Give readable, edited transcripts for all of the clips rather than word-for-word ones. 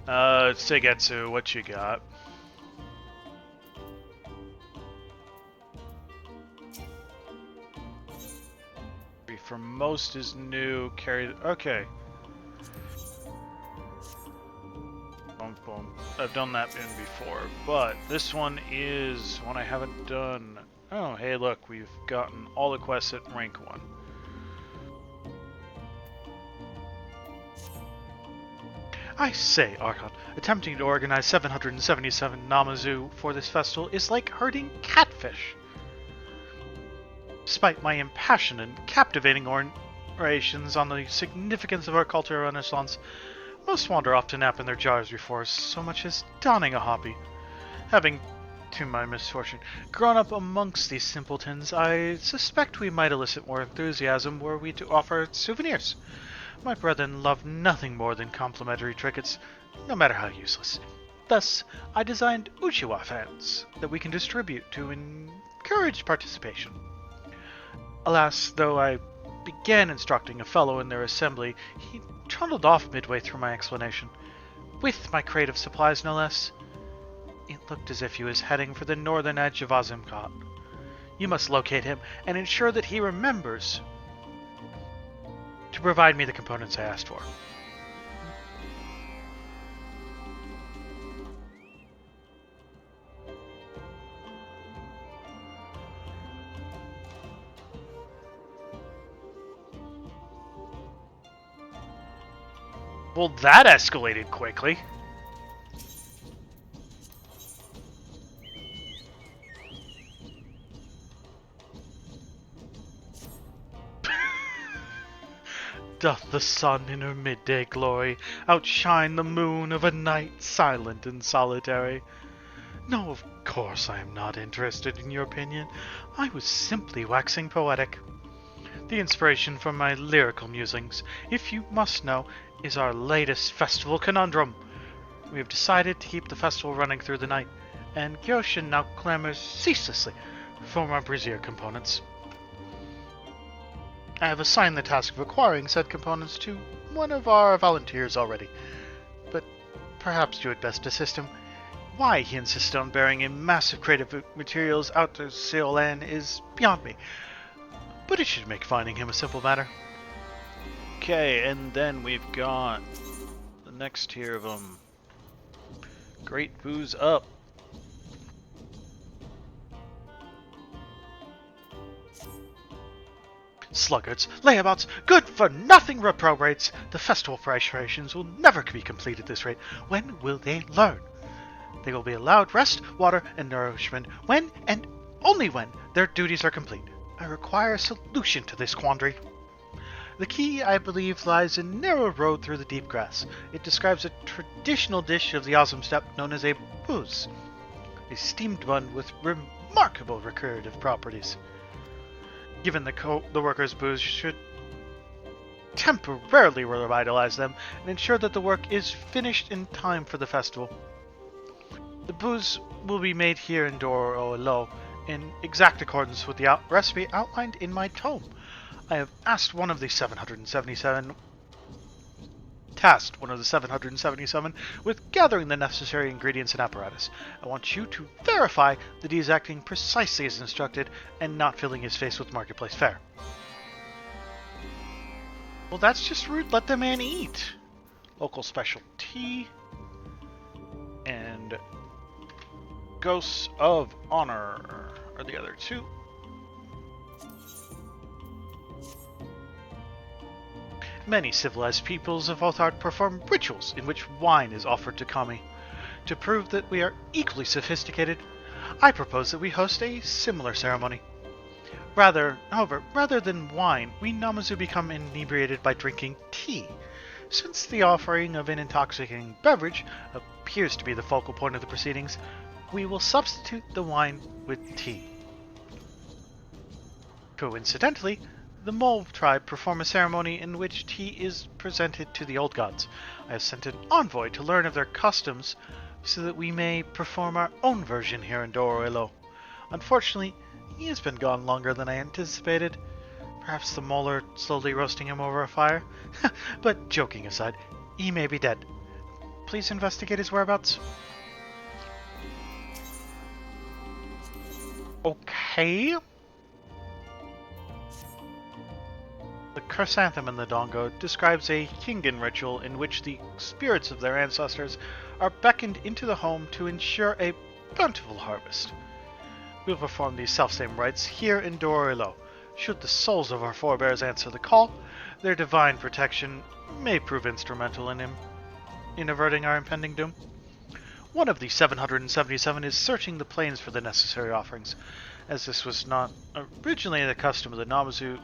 Seigetsu, what you got? For most is new, carried. Okay. Boom, boom. I've done that in before, but this one is one I haven't done. Oh, hey, look, we've gotten all the quests at rank 1. I say, Archon, attempting to organize 777 Namazu for this festival is like herding catfish. Despite my impassioned and captivating orations on the significance of our cultural renaissance, most wander off to nap in their jars before so much as donning a hobby. Having, to my misfortune, grown up amongst these simpletons, I suspect we might elicit more enthusiasm were we to offer souvenirs. My brethren love nothing more than complimentary trinkets, no matter how useless. Thus, I designed Uchiwa fans that we can distribute to encourage participation. Alas, though I began instructing a fellow in their assembly, he trundled off midway through my explanation. With my crate of supplies, no less. It looked as if he was heading for the northern edge of Azimkat. You must locate him and ensure that he remembers to provide me the components I asked for. Well, that escalated quickly. Doth the sun in her midday glory outshine the moon of a night silent and solitary? No, of course I am not interested in your opinion. I was simply waxing poetic. The inspiration for my lyrical musings, if you must know, is our latest festival conundrum. We have decided to keep the festival running through the night, and Gyoshin now clamors ceaselessly for more brazier components. I have assigned the task of acquiring said components to one of our volunteers already, but perhaps you had best assist him. Why he insisted on bearing a massive crate of materials out to Seolan is beyond me, but it should make finding him a simple matter. Okay, and then we've got the next tier of them. Great booze up. Sluggards, layabouts, good-for-nothing reprobates. The festival preparations will never be complete at this rate. When will they learn? They will be allowed rest, water, and nourishment when, and only when, their duties are complete. I require a solution to this quandary. The key, I believe, lies in a narrow road through the deep grass. It describes a traditional dish of the Awesome Steppe known as a booze, a steamed bun with remarkable recreative properties. Given the workers' booze should temporarily revitalize them and ensure that the work is finished in time for the festival. The booze will be made here in Doro-Elo in exact accordance with the recipe outlined in my tome. I have tasked one of the 777 with gathering the necessary ingredients and apparatus. I want you to verify that he is acting precisely as instructed and not filling his face with marketplace fare. Well, that's just rude. Let the man eat. Local special tea and Ghosts of Honor are the other two. Many civilized peoples of Othard perform rituals in which wine is offered to kami. To prove that we are equally sophisticated, I propose that we host a similar ceremony. However, rather than wine, we Namazu become inebriated by drinking tea. Since the offering of an intoxicating beverage appears to be the focal point of the proceedings, we will substitute the wine with tea. Coincidentally, the Mole tribe perform a ceremony in which tea is presented to the old gods. I have sent an envoy to learn of their customs so that we may perform our own version here in Doro-Elo. Unfortunately, he has been gone longer than I anticipated. Perhaps the Mole are slowly roasting him over a fire? But joking aside, he may be dead. please investigate his whereabouts? Okay. The chrysanthemum in the Dongo describes a Kingan ritual in which the spirits of their ancestors are beckoned into the home to ensure a bountiful harvest. We will perform these selfsame rites here in Dorilo. Should the souls of our forebears answer the call, their divine protection may prove instrumental in averting our impending doom. One of the 777 is searching the plains for the necessary offerings. As this was not originally the custom of the Namazu,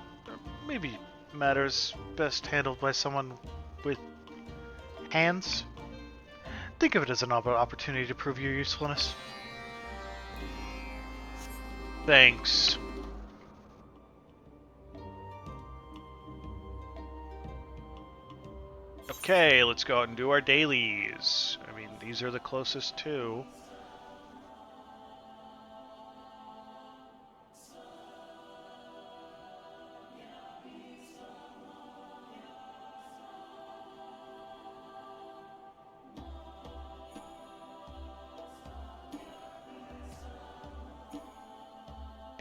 maybe matters best handled by someone with hands. Think of it as an opportunity to prove your usefulness. Thanks. Okay, let's go out and do our dailies. I mean, these are the closest to.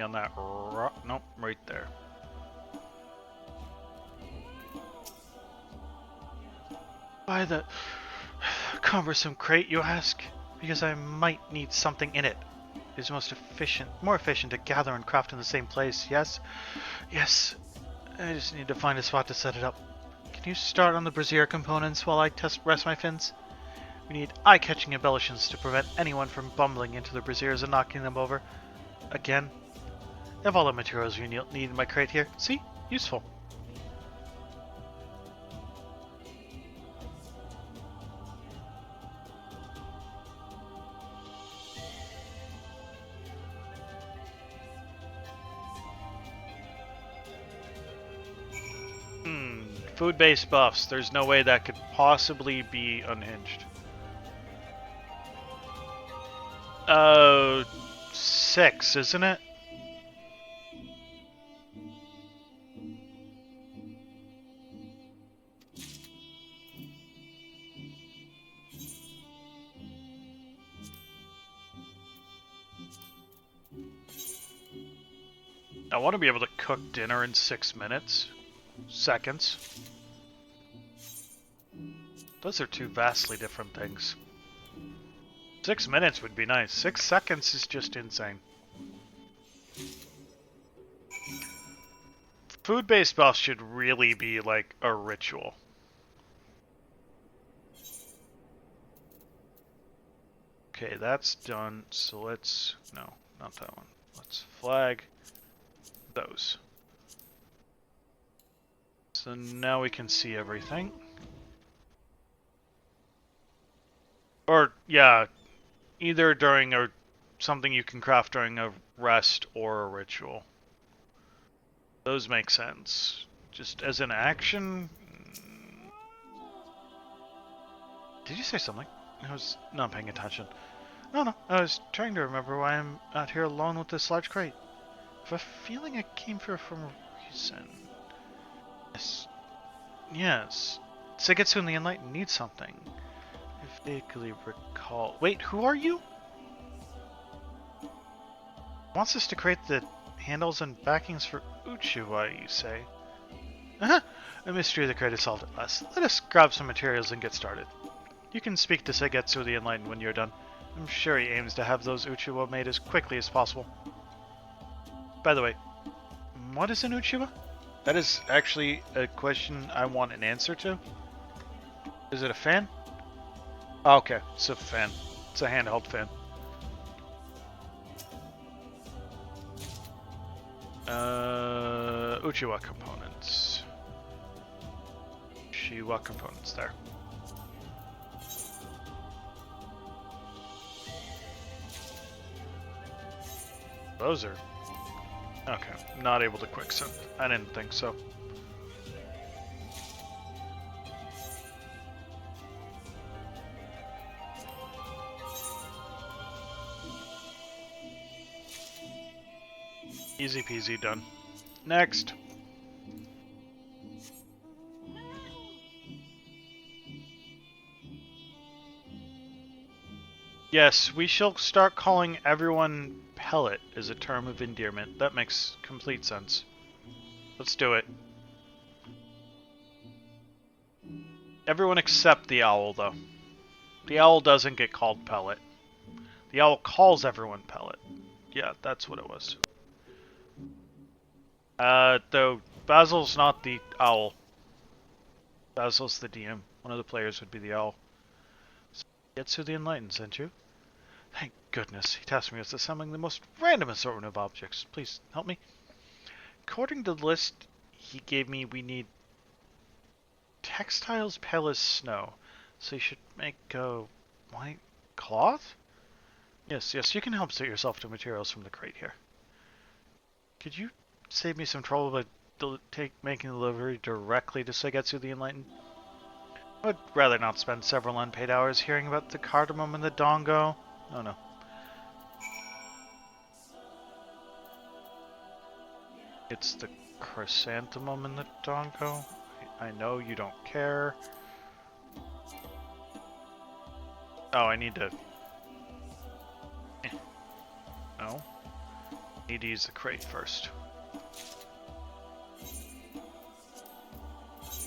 On that rock, nope, right there. Why the cumbersome crate, you ask? Because I might need something in it. It is more efficient to gather and craft in the same place, yes? Yes. I just need to find a spot to set it up. Can you start on the brazier components while I rest my fins? We need eye-catching embellishments to prevent anyone from bumbling into the braziers and knocking them over. Again. I have all the materials you need in my crate here. See? Useful. Food-based buffs. There's no way that could possibly be unhinged. 6, isn't it? I want to be able to cook dinner in 6 minutes. Seconds. Those are two vastly different things. 6 minutes would be nice. 6 seconds is just insane. Food-based buffs should really be like a ritual. Okay, that's done. So let's... No, not that one. Let's flag those. So now we can see everything. Or, yeah, either during something you can craft during a rest or a ritual. Those make sense. Just as an action... Did you say something? I was not paying attention. No, I was trying to remember why I'm out here alone with this large crate. I have a feeling I came here for a reason. Yes. Sigetsu and the Enlightened need something. If vaguely recall... Wait, who are you? Wants us to create the handles and backings for Uchiwa, you say? The mystery of the crate is solved at last. Let us grab some materials and get started. You can speak to Sigetsu the Enlightened when you're done. I'm sure he aims to have those Uchiwa made as quickly as possible. By the way, what is an Uchiwa? That is actually a question I want an answer to. Is it a fan? Oh, okay, it's a fan. It's a handheld fan. Uchiwa components. Uchiwa components, there. Those are... Okay, not able to quicksynth. I didn't think so. Easy peasy, done. Next. Yes, we shall start calling everyone Pellet as a term of endearment. That makes complete sense. Let's do it. Everyone except the owl, though. The owl doesn't get called Pellet. The owl calls everyone Pellet. Yeah, that's what it was. Though Basil's not the owl. Basil's the DM. One of the players would be the owl. Getsu the Enlightened sent you. Thank goodness. He tasked me with assembling the most random assortment of objects. Please help me. According to the list he gave me, we need textiles pale as snow. So you should make white cloth? Yes, you can help set yourself to materials from the crate here. Could you save me some trouble by making the delivery directly to Seigetsu the Enlightened? I would rather not spend several unpaid hours hearing about the cardamom and the dongo. Oh no. It's the chrysanthemum and the dongo. I know you don't care. Oh, I need to... No. Need to use the crate first.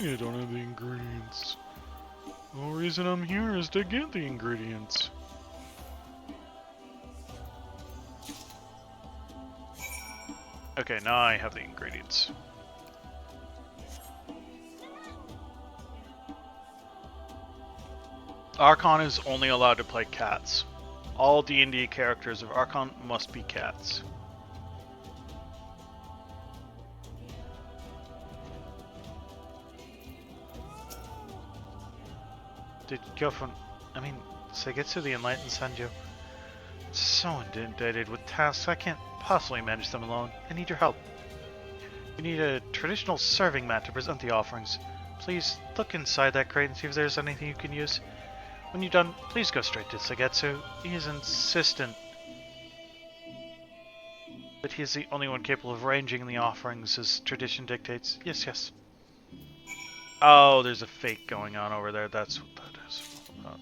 I don't have the ingredients. The whole reason I'm here is to get the ingredients. Okay, now I have the ingredients. Archon is only allowed to play cats. All D&D characters of Archon must be cats. Did you go from... I mean, Seigetsu the Enlightened send you? So inundated with tasks, I can't possibly manage them alone. I need your help. You need a traditional serving mat to present the offerings. Please look inside that crate and see if there's anything you can use. When you're done, please go straight to Seigetsu. He is insistent that he is the only one capable of arranging the offerings as tradition dictates. Yes. Oh, there's a fake going on over there. That's what that is about.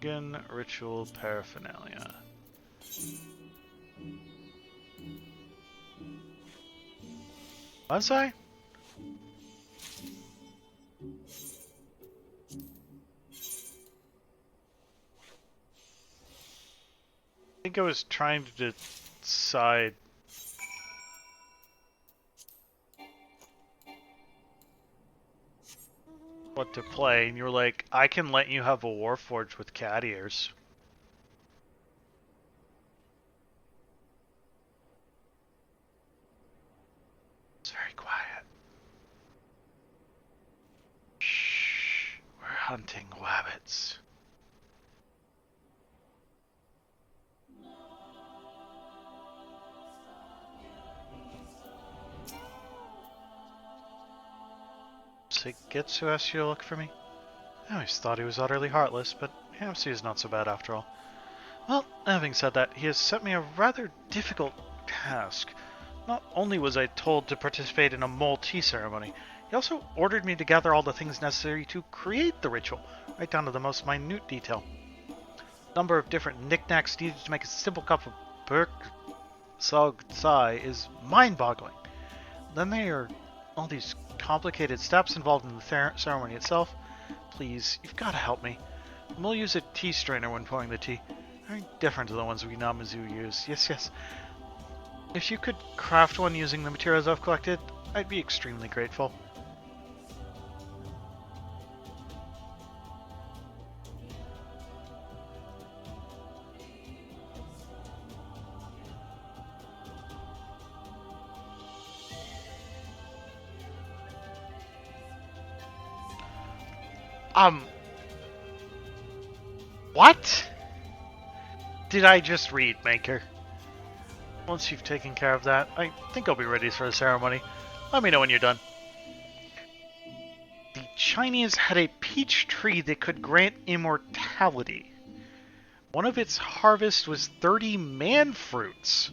Again, ritual paraphernalia. Was I? I think I was trying to decide what to play, and you were like, I can let you have a Warforged with cat ears. It's very quiet. Shh, we're hunting wabbits. Seigetsu asked you to look for me? I always thought he was utterly heartless, but perhaps he is not so bad after all. Well, having said that, he has set me a rather difficult task. Not only was I told to participate in a mole tea ceremony, he also ordered me to gather all the things necessary to create the ritual, right down to the most minute detail. The number of different knickknacks needed to make a simple cup of Berk Sog Tsai is mind-boggling. Then there are all these complicated steps involved in the ceremony itself. Please, you've got to help me. We'll use a tea strainer when pouring the tea. Very different to the ones we Namazu use. Yes. If you could craft one using the materials I've collected, I'd be extremely grateful. What? Did I just read, Maker? Once you've taken care of that, I think I'll be ready for the ceremony. Let me know when you're done. The Chinese had a peach tree that could grant immortality. One of its harvests was 30 man fruits.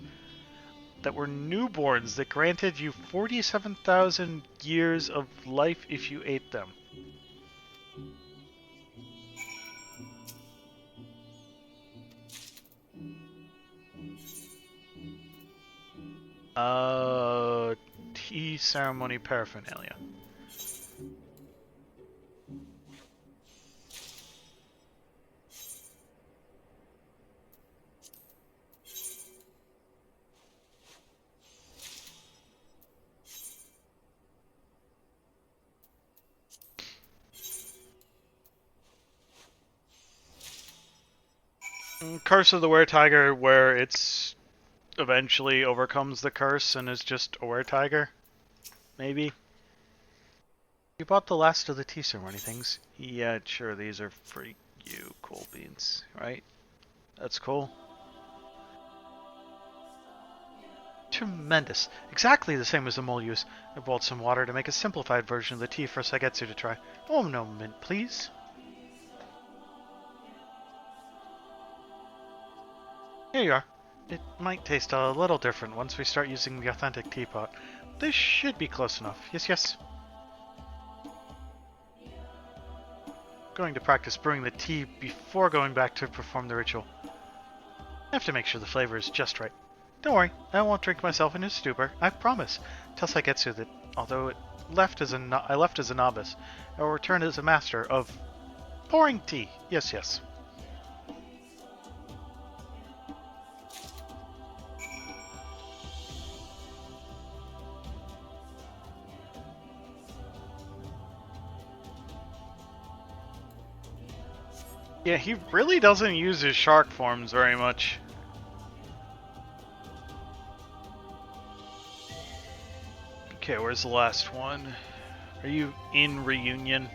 that were newborns that granted you 47,000 years of life if you ate them. Tea ceremony paraphernalia. Curse of the Were-Tiger, where it's eventually overcomes the curse and is just a were-tiger. Maybe. You bought the last of the tea ceremony things. Yeah, sure, these are for you, cool beans, right? That's cool. Tremendous. Exactly the same as the mole use. I boiled some water to make a simplified version of the tea for Saigetsu to try. Oh, no mint, please. Here you are. It might taste a little different once we start using the authentic teapot. This should be close enough. Yes, yes. Going to practice brewing the tea before going back to perform the ritual. I have to make sure the flavor is just right. Don't worry, I won't drink myself into stupor. I promise. Tell Saigetsu that although I left as a novice, I will return as a master of pouring tea. Yes, yes. Yeah, he really doesn't use his shark forms very much. Okay, where's the last one? Are you in Reunion?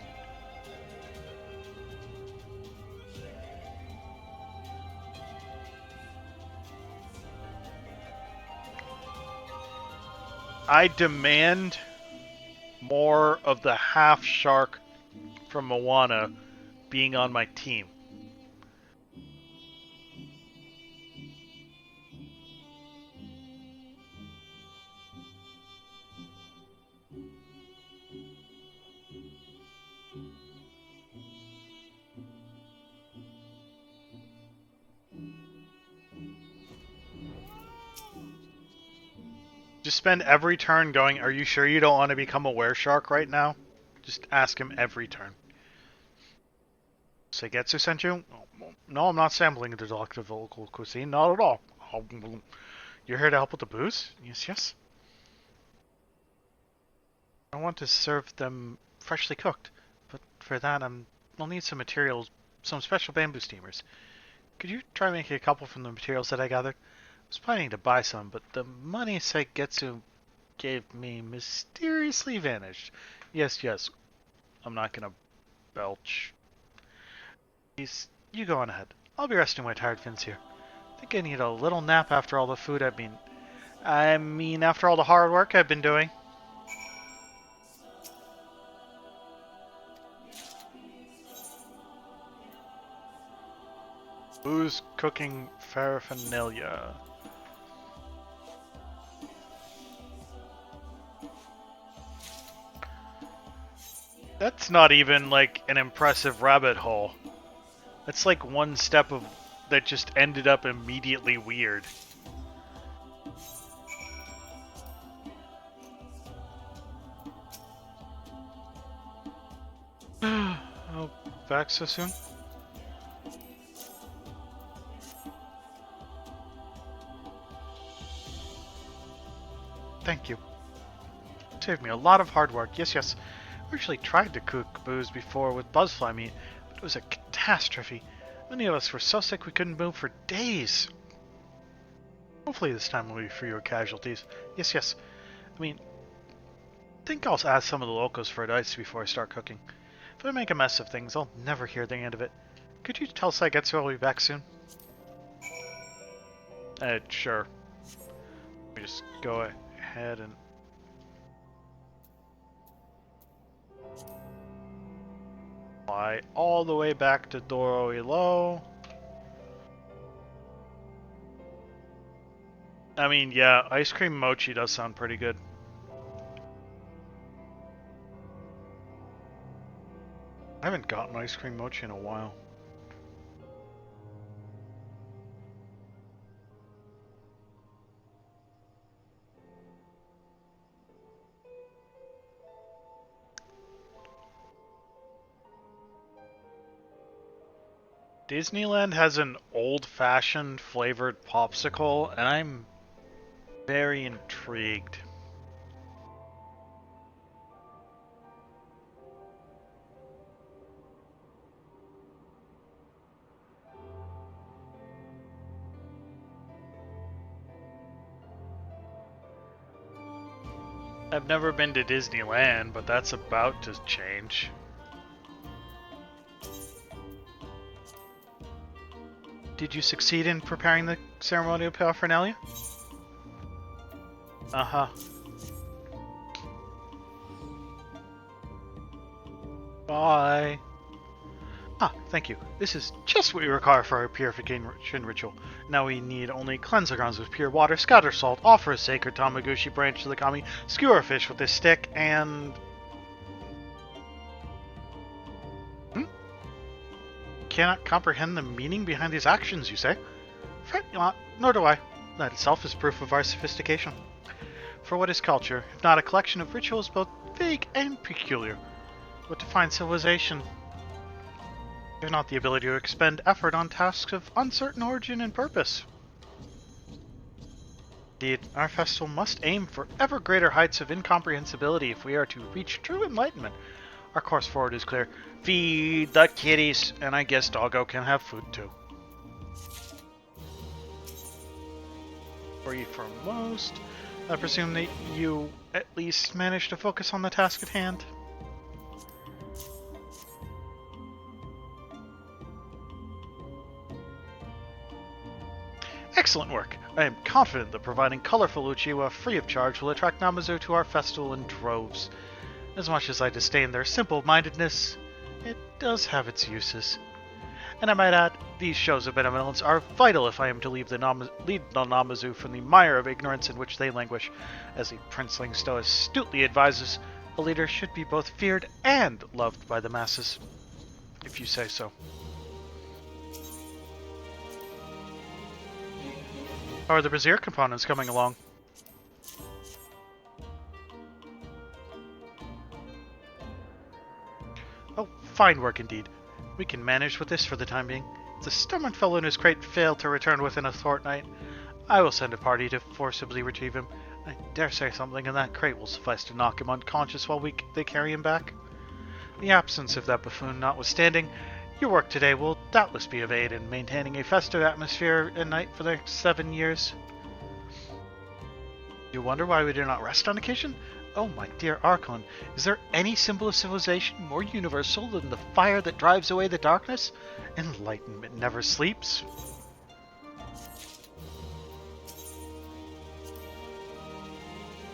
I demand more of the half shark from Moana being on my team. Just spend every turn going, are you sure you don't want to become a were-shark right now? Just ask him every turn. Saigetsu sent you? No, I'm not sampling the delectable local cuisine. Not at all. You're here to help with the booze? Yes, yes. I want to serve them freshly cooked, but for that I'll need some materials, some special bamboo steamers. Could you try making a couple from the materials that I gathered? I was planning to buy some, but the money Saigetsu gave me mysteriously vanished. Yes, yes. I'm not gonna belch. Please, you go on ahead. I'll be resting my tired fins here. I think I need a little nap after all the food I mean, after all the hard work I've been doing. Booze cooking paraphernalia. That's not even like an impressive rabbit hole. That's like one step of that just ended up immediately weird. Oh, back so soon? Thank you. Saved me a lot of hard work. Yes, yes. I actually tried to cook booze before with buzzfly meat, but it was a catastrophe. Many of us were so sick we couldn't move for days. Hopefully this time will be fewer casualties. Yes, yes. I mean, I think I'll ask some of the locals for advice before I start cooking. If I make a mess of things, I'll never hear the end of it. Could you tell Saigetsu I'll be back soon? Sure. Let me just go ahead and... fly all the way back to Doro Ilo. I mean, yeah, ice cream mochi does sound pretty good. I haven't gotten ice cream mochi in a while. Disneyland has an old-fashioned flavored popsicle, and I'm very intrigued. I've never been to Disneyland, but that's about to change. Did you succeed in preparing the ceremonial paraphernalia? Uh-huh. Bye. Ah, thank you. This is just what we require for our purification ritual. Now we need only cleanse the grounds with pure water, scatter salt, offer a sacred Tamaguchi branch to the kami, skewer a fish with this stick, and... Cannot comprehend the meaning behind these actions, you say? Fret not, nor do I. That itself is proof of our sophistication. For what is culture, if not a collection of rituals both vague and peculiar? What defines civilization? If not the ability to expend effort on tasks of uncertain origin and purpose. Indeed, our festival must aim for ever greater heights of incomprehensibility if we are to reach true enlightenment. Our course forward is clear. Feed the kitties, and I guess Doggo can have food too. Free for most. I presume that you at least managed to focus on the task at hand. Excellent work. I am confident that providing colorful uchiwa free of charge will attract Namazu to our festival in droves. As much as I disdain their simple-mindedness, it does have its uses. And I might add, these shows of benevolence are vital if I am to lead the Namazu from the mire of ignorance in which they languish. As the princeling Stoa astutely advises, a leader should be both feared and loved by the masses. If you say so. How are the brazier components coming along? Oh, fine work indeed. We can manage with this for the time being. If the stubborn fellow in his crate failed to return within a fortnight, I will send a party to forcibly retrieve him. I dare say something in that crate will suffice to knock him unconscious while they carry him back. The absence of that buffoon notwithstanding, your work today will doubtless be of aid in maintaining a festive atmosphere at night for the next 7 years. You wonder why we do not rest on occasion? Oh, my dear Archon, is there any symbol of civilization more universal than the fire that drives away the darkness? Enlightenment never sleeps.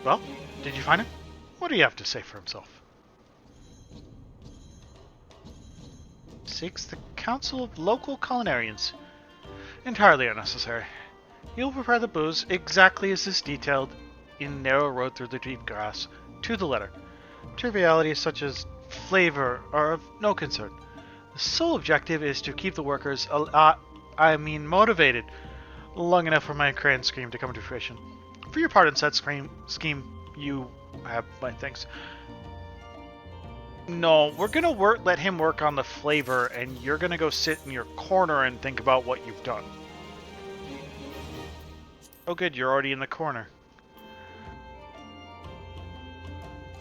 Well, did you find him? What do you have to say for himself? Seeks the counsel of local culinarians. Entirely unnecessary. He'll prepare the booze exactly as is detailed in Narrow Road Through the Deep Grass, to the letter. Trivialities such as flavor are of no concern. The sole objective is to keep the workers motivated long enough for my grand scheme to come to fruition. For your part in said scheme, you have my thanks. No, we're gonna let him work on the flavor, and you're gonna go sit in your corner and think about what you've done. Oh good, you're already in the corner.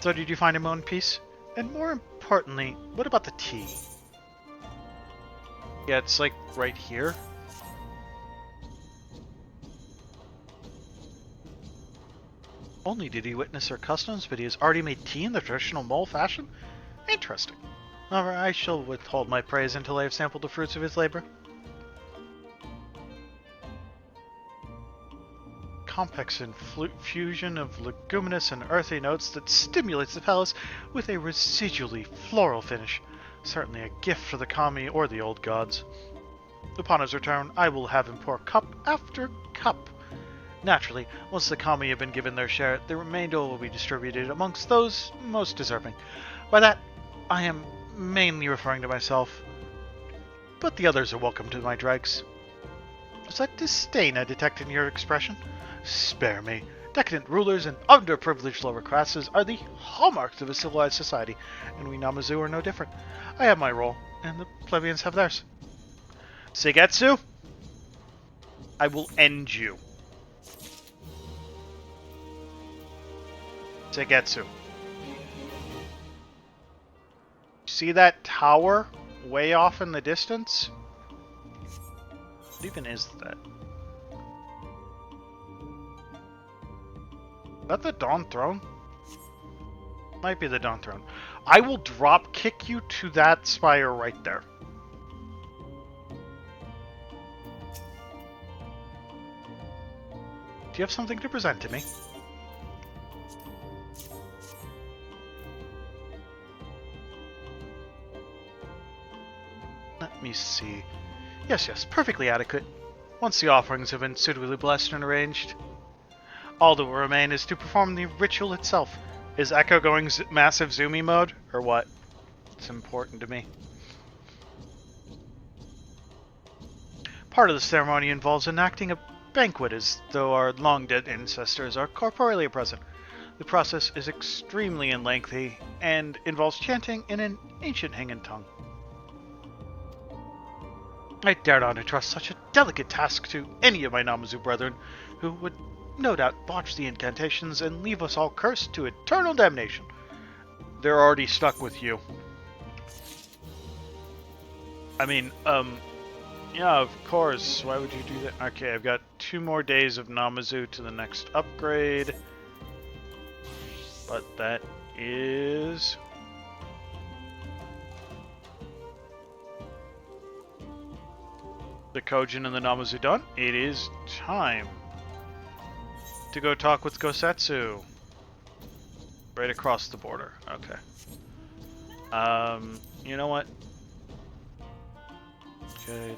So did you find him one piece? And more importantly, what about the tea? Yeah, it's like right here. Only did he witness our customs, but he has already made tea in the traditional mole fashion? Interesting. However, I shall withhold my praise until I have sampled the fruits of his labor. Complex infusion of leguminous and earthy notes that stimulates the palate with a residually floral finish. Certainly a gift for the kami or the old gods. Upon his return, I will have him pour cup after cup. Naturally, once the kami have been given their share, the remainder will be distributed amongst those most deserving. By that, I am mainly referring to myself, but the others are welcome to my dregs. Is that disdain I detect in your expression? Spare me. Decadent rulers and underprivileged lower classes are the hallmarks of a civilized society, and we Namazu are no different. I have my role, and the plebeians have theirs. Seigetsu, I will end you. Seigetsu. See that tower way off in the distance? What even is that? Is that the Dawn Throne? Might be the Dawn Throne. I will drop kick you to that spire right there. Do you have something to present to me? Let me see. Yes, perfectly adequate. Once the offerings have been suitably blessed and arranged, all that will remain is to perform the ritual itself. Is Echo going massive zoomy mode, or what? It's important to me. Part of the ceremony involves enacting a banquet as though our long-dead ancestors are corporeally present. The process is extremely lengthy and involves chanting in an ancient Hingan tongue. I dare not entrust such a delicate task to any of my Namazu brethren, who would no doubt botch the incantations and leave us all cursed to eternal damnation. They're already stuck with you. I mean, yeah, of course. Why would you do that? Okay, I've got 2 more days of Namazu to the next upgrade. But that is... the Kojin and the Namazu done. It is time to go talk with Gosetsu. Right across the border. Okay. You know what? Good.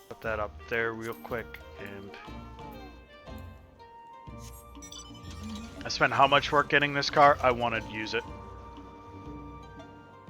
Put that up there real quick, and I spent how much work getting this car? I wanted to use it.